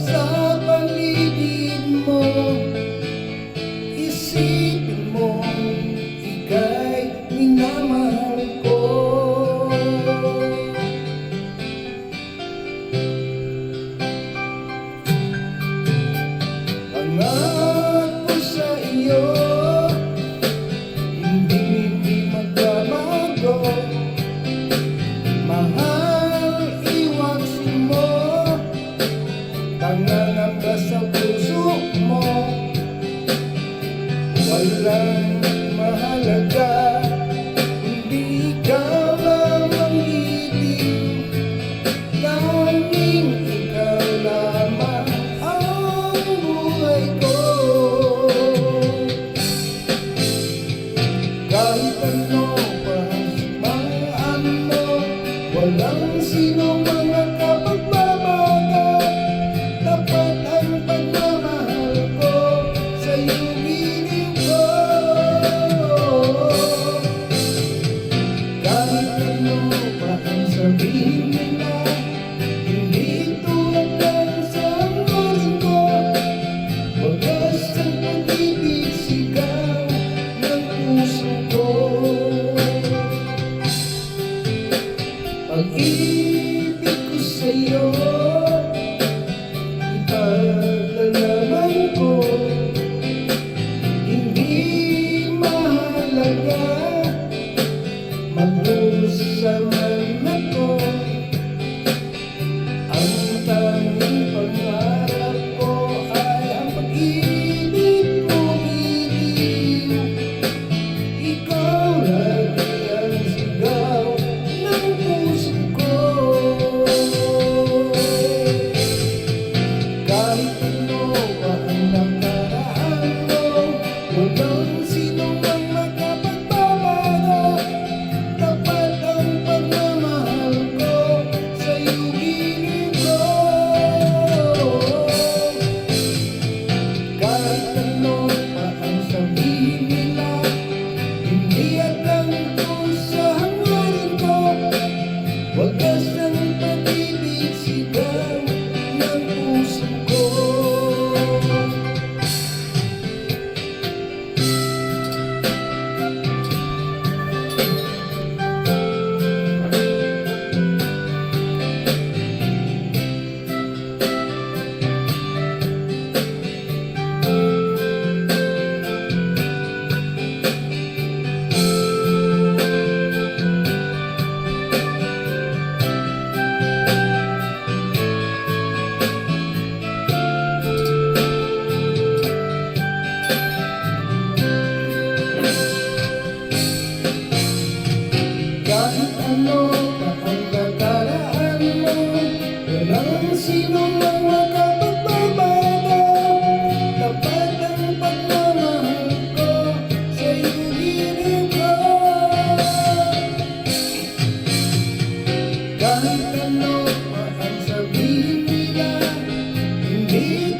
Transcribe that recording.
sa paligid mo. Isipin mo, ika'y minamahal ko. Pangako sa iyo, hindi magbabago. Mahal, iwasin mo pangangamba sa puso mo. Walang mahalaga, hindi ka mamanggiting. Tanging ikaw lamang ang buhay ko. Kahit ano pa sumaan mo, walang sino mga kapagbabago. Tapat ang pagmamahal ko sa'yo, giling ko. Kahit ano pa ang sabihin nila, hindi tulad lang sa hangarin ko. Wagas ang pag-ibig, sigaw ng puso ko. Pag-ibig ko sa'yo, ipaglalaban ko. Hindi mahalaga, magdusa man ako. Ang tanging pangarap ko ay ang pag-ibig mo, giliw. Ikaw lagi ang sigaw ng puso ko. Kahit ano pa ang nakaraan mo, walang sino mang makapagbabago. Tapat ang pagmamahal ko sa'yo, giling ko. Kahit ano pa ang sabihin nila, hindi atang ito sa hangarin ko. Wagas ang pag-ibig, sigaw ng puso ko. Kahit ano pa ang kataraan mo, walang sino mang makapagbabago. Tapat ang pagmamahal ko sa'yo, giling ko. Kahit ano pa ang sabihin nila, hindi